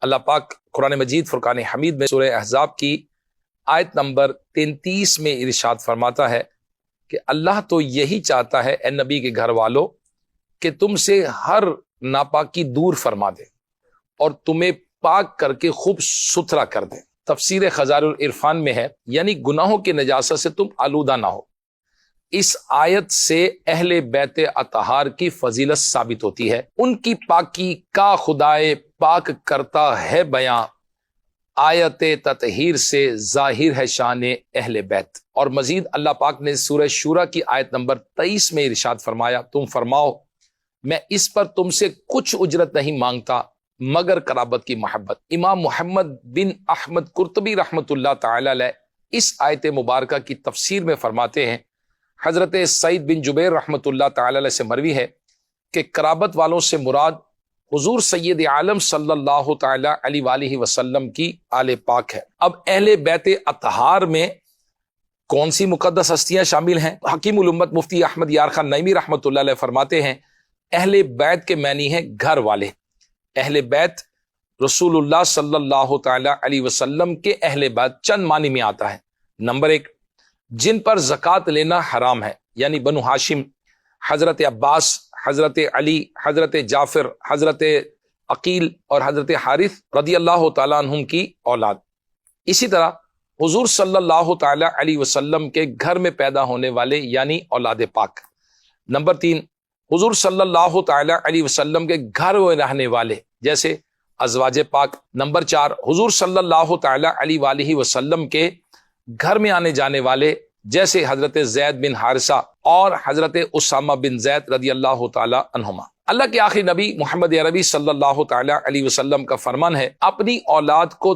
اللہ پاک قرآن مجید فرقان حمید میں سورہ احزاب کی آیت نمبر 33 میں ارشاد فرماتا ہے کہ اللہ تو یہی چاہتا ہے اے نبی کے گھر والوں کہ تم سے ہر ناپاکی دور فرما دے اور تمہیں پاک کر کے خوب ستھرا کر دے۔ تفسیر خزائن العرفان میں ہے یعنی گناہوں کی نجاست سے تم آلودہ نہ ہو۔ اس آیت سے اہل بیت اطہار کی فضیلت ثابت ہوتی ہے، ان کی پاکی کا خدائے پاک کرتا ہے بیاں، آیت تطہیر سے ظاہر ہے شان اہل بیت۔ اور مزید اللہ پاک نے سورہ شورا کی آیت نمبر 23 میں ارشاد فرمایا، تم فرماؤ میں اس پر تم سے کچھ اجرت نہیں مانگتا مگر قرابت کی محبت۔ امام محمد بن احمد قرطبی رحمۃ اللہ تعالی علیہ اس آیت مبارکہ کی تفسیر میں فرماتے ہیں، حضرت سعید بن جبیر رحمۃ اللہ تعالی علیہ سے مروی ہے کہ قرابت والوں سے مراد حضور سید عالم صلی اللہ تعالی علیہ وآلہ وسلم کی آل پاک ہے۔ اب اہل بیت اطہار میں کون سی مقدس ہستیاں شامل ہیں؟ حکیم الامت مفتی احمد یار خان نعیمی رحمۃ اللہ علیہ فرماتے ہیں اہل بیت کے معنی ہیں گھر والے۔ اہل بیت رسول اللہ صلی اللہ تعالی علیہ وسلم کے اہل بیت چند معنی میں آتا ہے۔ نمبر 1، جن پر زکوٰۃ لینا حرام ہے، یعنی بنو ہاشم، حضرت عباس، حضرت علی، حضرت جعفر، حضرت عقیل اور حضرت حارث رضی اللہ تعالیٰ عنہم کی اولاد۔ اسی طرح حضور صلی اللہ تعالی علیہ وسلم کے گھر میں پیدا ہونے والے یعنی اولاد پاک۔ نمبر 3، حضور صلی اللہ تعالی علیہ وسلم کے گھر میں رہنے والے جیسے ازواج پاک۔ نمبر 4، حضور صلی اللہ تعالی علیہ وآلہ وسلم کے گھر میں آنے جانے والے جیسے حضرت زید بن حارثہ اور حضرت اسامہ بن زید رضی اللہ تعالی عنہما۔ اللہ کے آخری نبی محمد عربی صلی اللہ تعالی علیہ وسلم کا فرمان ہے، اپنی اولاد کو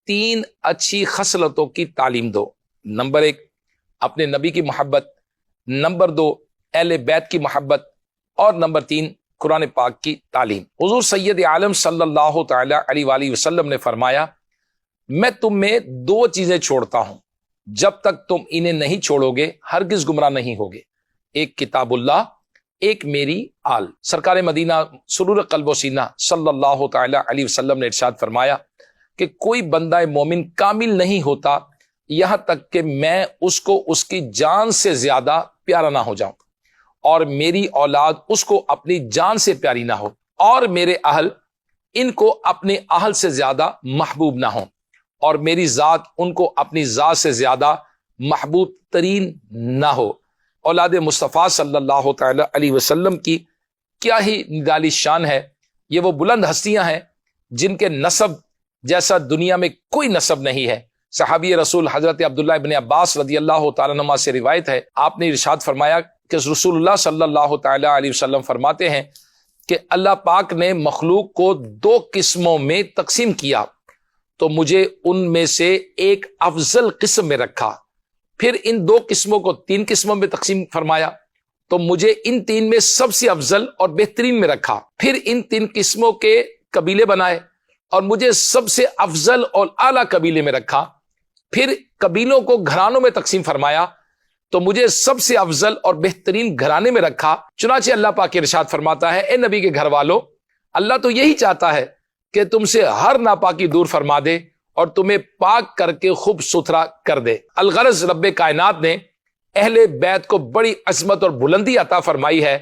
3 اچھی خصلتوں کی تعلیم دو۔ نمبر 1، اپنے نبی کی محبت، نمبر 2، اہل بیت کی محبت، اور نمبر 3، قرآن پاک کی تعلیم۔ حضور سید عالم صلی اللہ تعالی علیہ وآلہ وسلم نے فرمایا، میں تم میں 2 چیزیں چھوڑتا ہوں، جب تک تم انہیں نہیں چھوڑو گے ہرگز گمراہ نہیں ہوگے، ایک کتاب اللہ، ایک میری آل۔ سرکار مدینہ سرور قلب و سینہ صلی اللہ تعالی علیہ وسلم نے ارشاد فرمایا کہ کوئی بندہ مومن کامل نہیں ہوتا یہاں تک کہ میں اس کو اس کی جان سے زیادہ پیارا نہ ہو جاؤں، اور میری اولاد اس کو اپنی جان سے پیاری نہ ہو، اور میرے اہل ان کو اپنے اہل سے زیادہ محبوب نہ ہوں، اور میری ذات ان کو اپنی ذات سے زیادہ محبوب ترین نہ ہو۔ اولاد مصطفیٰ صلی اللہ تعالی علیہ وسلم کی کیا ہی نرالی شان ہے، یہ وہ بلند ہستیاں ہیں جن کے نسب جیسا دنیا میں کوئی نسب نہیں ہے۔ صحابی رسول حضرت عبداللہ ابن عباس رضی اللہ تعالیٰ عنہ سے روایت ہے، آپ نے ارشاد فرمایا کہ رسول اللہ صلی اللہ تعالی علیہ وسلم فرماتے ہیں کہ اللہ پاک نے مخلوق کو 2 قسموں میں تقسیم کیا تو مجھے ان میں سے ایک افضل قسم میں رکھا، پھر ان 2 قسموں کو 3 قسموں میں تقسیم فرمایا تو مجھے ان 3 میں سب سے افضل اور بہترین میں رکھا، پھر ان 3 قسموں کے قبیلے بنائے اور مجھے سب سے افضل اور اعلیٰ قبیلے میں رکھا، پھر قبیلوں کو گھرانوں میں تقسیم فرمایا تو مجھے سب سے افضل اور بہترین گھرانے میں رکھا۔ چنانچہ اللہ پاک ارشاد فرماتا ہے، اے نبی کے گھر والوں، اللہ تو یہی چاہتا ہے کہ تم سے ہر ناپاکی دور فرما دے اور تمہیں پاک کر کے خوب ستھرا کر دے۔ الغرض رب کائنات نے اہل بیت کو بڑی عظمت اور بلندی عطا فرمائی ہے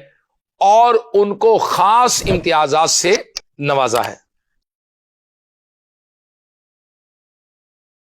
اور ان کو خاص امتیازات سے نوازا ہے۔